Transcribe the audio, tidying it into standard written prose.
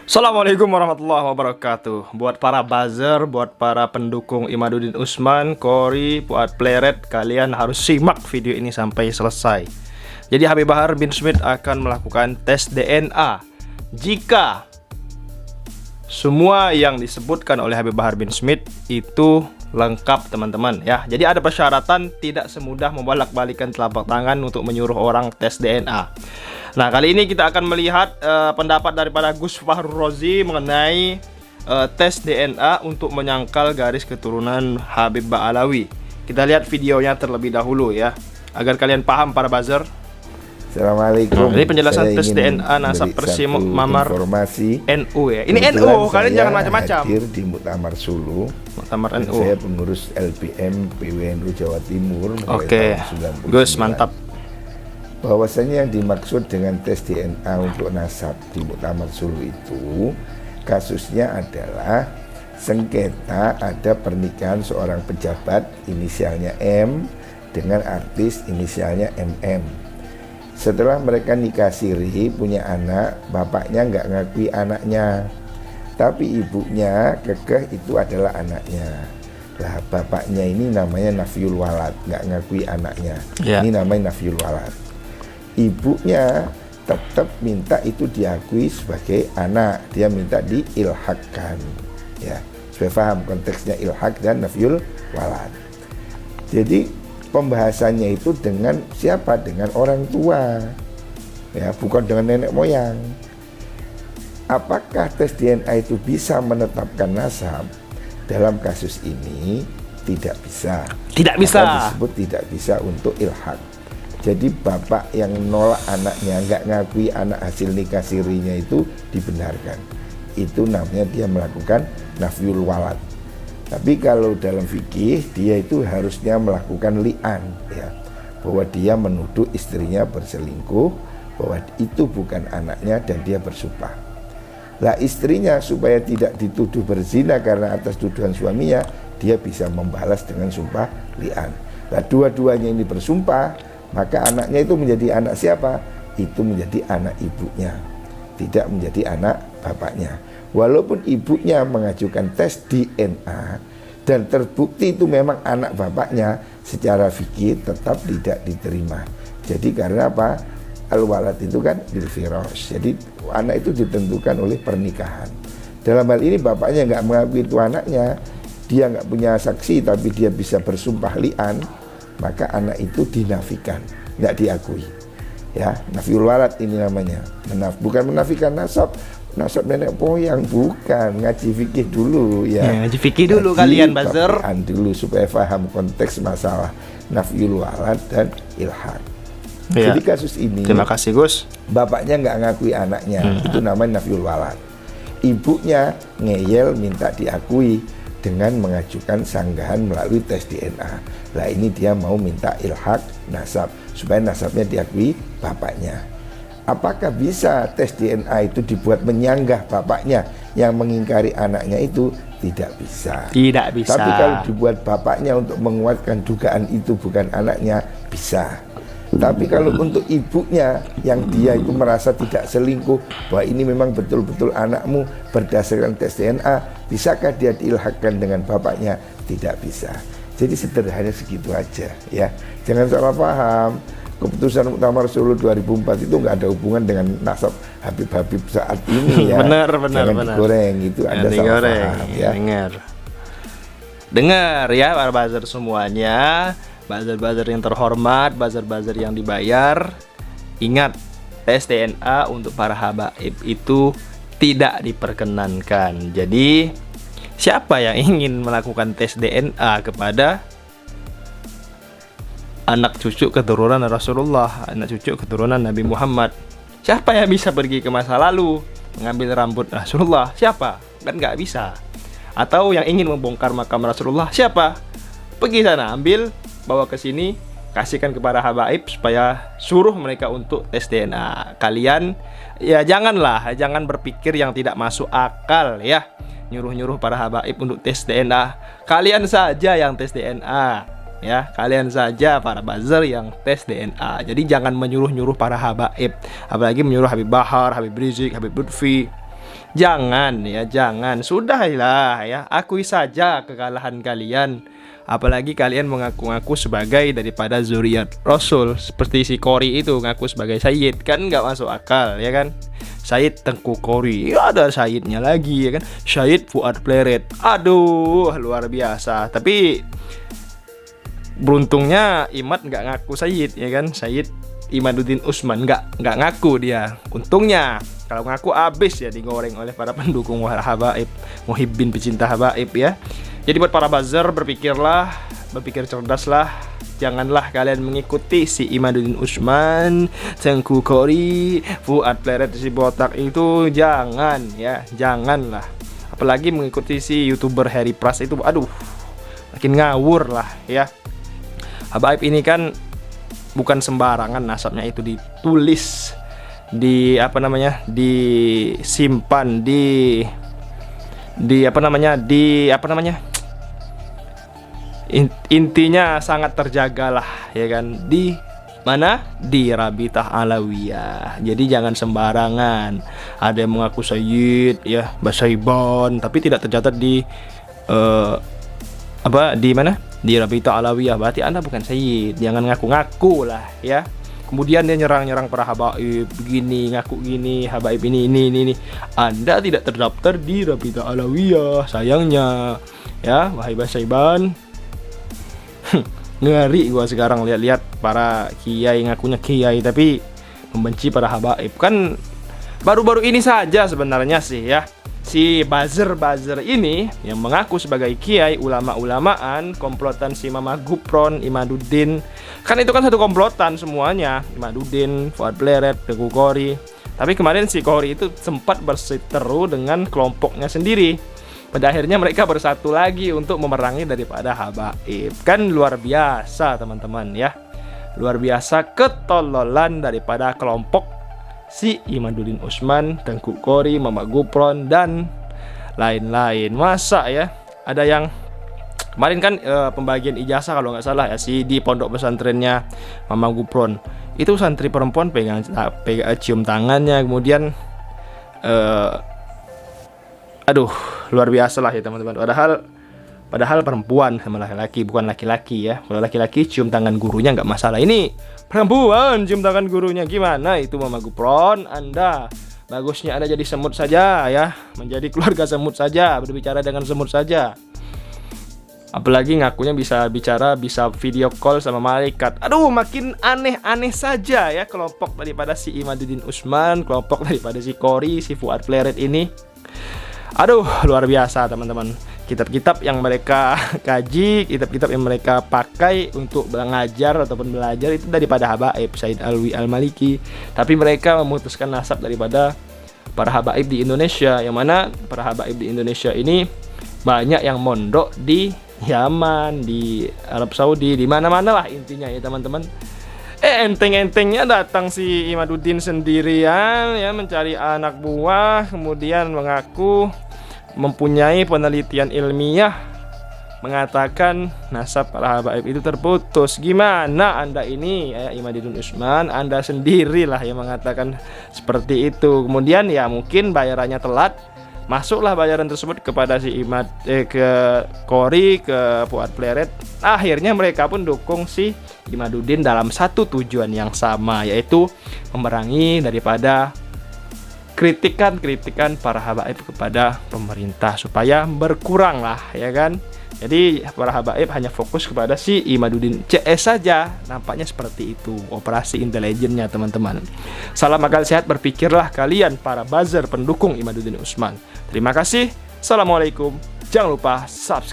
Assalamualaikum warahmatullahi wabarakatuh. Buat para buzzer, buat para pendukung Imaduddin Usman, Kori, buat Pleret, kalian harus simak video ini sampai selesai. Jadi Habib Bahar bin Smith akan melakukan tes DNA. Jika semua yang disebutkan oleh Habib Bahar bin Smith itu lengkap teman-teman ya. Jadi ada persyaratan, tidak semudah membolak-balikan telapak tangan untuk menyuruh orang tes DNA. Nah, kali ini kita akan melihat pendapat daripada Gus Fahrul Razi mengenai tes DNA untuk menyangkal garis keturunan Habib Ba'alawi. Kita lihat videonya terlebih dahulu ya, agar kalian paham para buzzer. Assalamualaikum. Ini penjelasan tes DNA nasab Persimuk Mamar informasi NU ya. Ini NU, kalian jangan macam-macam. Hadir di Muktamar Sulu. Muktamar NU. Saya pengurus LPM PWNU Jawa Timur. Oke, Gus mantap. Bahwasanya yang dimaksud dengan tes DNA untuk nasab di Muktamar Sulu itu kasusnya adalah sengketa ada pernikahan seorang pejabat inisialnya M dengan artis inisialnya MM. Setelah mereka nikah siri, punya anak, bapaknya nggak ngakui anaknya, tapi ibunya kekeh itu adalah anaknya. Lah bapaknya ini namanya Nafiyul Walad, nggak ngakui anaknya. Ini namanya Nafiyul Walad. Ibunya tetap minta itu diakui sebagai anak, dia minta diilhakkan, ya. Supaya paham konteksnya ilhak dan Nafiyul Walad. Jadi pembahasannya itu dengan siapa? Dengan orang tua, ya, bukan dengan nenek moyang. Apakah tes DNA itu bisa menetapkan nasab? Dalam kasus ini tidak bisa. Tidak bisa. Maka disebut tidak bisa untuk ilhak. Jadi bapak yang nolak anaknya, nggak ngakui anak hasil nikah sirinya itu dibenarkan. Itu namanya dia melakukan nafyul walad. Tapi kalau dalam fikih dia itu harusnya melakukan li'an, ya, bahwa dia menuduh istrinya berselingkuh, bahwa itu bukan anaknya dan dia bersumpah. Lah istrinya supaya tidak dituduh berzina karena atas tuduhan suaminya, dia bisa membalas dengan sumpah li'an. Lah dua-duanya ini bersumpah, maka anaknya itu menjadi anak siapa? Itu menjadi anak ibunya, tidak menjadi anak bapaknya. Walaupun ibunya mengajukan tes DNA dan terbukti itu memang anak bapaknya, secara fikih tetap tidak diterima. Jadi karena apa? Al-walad itu kan bil firas. Jadi anak itu ditentukan oleh pernikahan. Dalam hal ini bapaknya nggak mengakui itu anaknya, dia nggak punya saksi tapi dia bisa bersumpah li'an, maka anak itu dinafikan, nggak diakui. Ya, nafiyul walad ini namanya. Bukan menafikan nasab nenek moyang, bukan. Ngaji fikih dulu ya. Ngaji fikih dulu kalian buzzer. Dulu supaya paham konteks masalah nafiyul walad dan ilhad. Ya. Jadi kasus ini, terima kasih Gus, bapaknya nggak ngakui anaknya, itu namanya nafiyul walad. Ibunya ngeyel minta diakui dengan mengajukan sanggahan melalui tes DNA. Lah ini dia mau minta ilhak nasab supaya nasabnya diakui bapaknya. Apakah bisa tes DNA itu dibuat menyanggah bapaknya yang mengingkari anaknya itu? Tidak bisa. Tidak bisa. Tapi kalau dibuat bapaknya untuk menguatkan dugaan itu bukan anaknya, bisa. Tapi kalau untuk ibunya yang dia itu merasa tidak selingkuh, bahwa ini memang betul-betul anakmu berdasarkan tes DNA, bisakah dia diilhakkan dengan bapaknya? Tidak bisa. Jadi sederhana segitu aja ya. Jangan salah paham. Keputusan Muktamar Sulu 2004 itu nggak ada hubungan dengan nasab Habib-Habib saat ini ya. Benar. Jangan digoreng, itu ada salah paham ya. Dengar ya para buzzer semuanya, buzzer-buzzer yang terhormat, buzzer-buzzer yang dibayar. Ingat, tes DNA untuk para habaib itu tidak diperkenankan. Jadi siapa yang ingin melakukan tes DNA kepada anak cucu keturunan Rasulullah, anak cucu keturunan Nabi Muhammad, siapa yang bisa pergi ke masa lalu mengambil rambut Rasulullah? Siapa? Kan nggak bisa. Atau yang ingin membongkar makam Rasulullah, siapa? Pergi sana, ambil, bawa ke sini, kasihkan kepada habaib supaya suruh mereka untuk tes DNA. Kalian ya jangan berpikir yang tidak masuk akal ya, nyuruh-nyuruh para habaib untuk tes DNA. Kalian saja yang tes DNA. Ya, kalian saja para buzzer yang tes DNA. Jadi jangan menyuruh-nyuruh para habaib, apalagi menyuruh Habib Bahar, Habib Rizik, Habib Lutfi. Jangan ya, jangan. Sudahlah ya, akui saja kekalahan kalian. Apalagi kalian mengaku-ngaku sebagai daripada zuriat Rasul. Seperti si Kori itu ngaku sebagai Sayyid. Kan nggak masuk akal ya kan. Sayyid Tengku Kori, ya ada Sayyidnya lagi ya kan. Sayyid Fuad Pleret. Aduh, luar biasa. Tapi beruntungnya Imad nggak ngaku Sayyid ya kan. Sayyid Imaduddin Usman nggak ngaku dia. Untungnya kalau ngaku abis ya digoreng oleh para pendukung habaib, muhibbin pecinta habaib ya. Jadi buat para buzzer, berpikir cerdaslah. Janganlah kalian mengikuti si Imaduddin Usman, Tengku Kori, Fuad Pleret si botak itu, jangan ya, janganlah. Apalagi mengikuti si YouTuber Harry Pras itu, aduh, makin ngawur lah ya. Habaib ini kan bukan sembarangan nasabnya, itu ditulis, disimpan, intinya sangat terjaga lah ya kan, di mana, di Rabitah Alawiyah. Jadi jangan sembarangan. Ada yang mengaku Sayyid ya, Basaiban, tapi tidak tercatat di di mana, di Rabitah Alawiyah. Berarti Anda bukan Sayyid. Jangan ngaku-ngaku lah ya. Kemudian dia nyerang para habaib begini, ngaku gini, habaib ini. Anda tidak terdaftar di Rabitah Alawiyah, sayangnya ya, wahai Basaiban. Ngeri gua sekarang lihat-lihat para kiai ngakunya kiai tapi membenci para habaib. Kan baru-baru ini saja sebenarnya sih ya, si buzzer ini yang mengaku sebagai kiai, ulama-ulamaan, komplotan si Mama Gupron, Imaduddin. Kan itu kan satu komplotan semuanya, Imaduddin, Fuad Pleret, Tengku Kori. Tapi kemarin si Kori itu sempat berseteru dengan kelompoknya sendiri. Pada akhirnya mereka bersatu lagi untuk memerangi daripada habaib. Kan luar biasa teman-teman ya. Luar biasa ketololan daripada kelompok si Imaduddin Usman, Tengku Kori, Mama Gupron, dan lain-lain. Masa ya, ada yang kemarin kan pembagian ijazah kalau nggak salah ya, si di pondok pesantrennya Mama Gupron. Itu santri perempuan pegang cium tangannya, kemudian aduh, luar biasa lah ya teman-teman. Padahal perempuan sama laki-laki, bukan laki-laki ya. Kalau laki-laki cium tangan gurunya nggak masalah. Ini perempuan cium tangan gurunya, gimana itu Mama Gupron? Anda bagusnya Anda jadi semut saja ya, menjadi keluarga semut saja, berbicara dengan semut saja. Apalagi ngakunya bisa bicara, bisa video call sama malaikat. Aduh, makin aneh-aneh saja ya kelompok daripada si Imaduddin Usman, kelompok daripada si Kori, si Fuad Pleret ini. Aduh, luar biasa teman-teman. Kitab-kitab yang mereka kaji, kitab-kitab yang mereka pakai untuk mengajar ataupun belajar itu daripada habaib Said Alwi Al-Maliki. Tapi mereka memutuskan nasab daripada para habaib di Indonesia, yang mana para habaib di Indonesia ini banyak yang mondok di Yaman, di Arab Saudi, di mana-mana lah intinya ya teman-teman. Enteng-entengnya datang si Imaduddin sendirian ya, mencari anak buah, kemudian mengaku mempunyai penelitian ilmiah, mengatakan nasab para habaib itu terputus. Gimana Anda ini ya, Imaduddin Usman, Anda sendirilah yang mengatakan seperti itu. Kemudian ya mungkin bayarannya telat, masuklah bayaran tersebut kepada si ke Kori, ke Fuad Pleret. Akhirnya mereka pun dukung si Imaduddin dalam satu tujuan yang sama, yaitu memerangi daripada kritikan para habaib kepada pemerintah supaya berkurang lah ya kan. Jadi para habaib hanya fokus kepada si Imaduddin CS saja. Nampaknya seperti itu operasi intelijennya teman-teman. Salam akal sehat, berpikirlah kalian para buzzer pendukung Imaduddin Usman. Terima kasih. Assalamualaikum. Jangan lupa subscribe.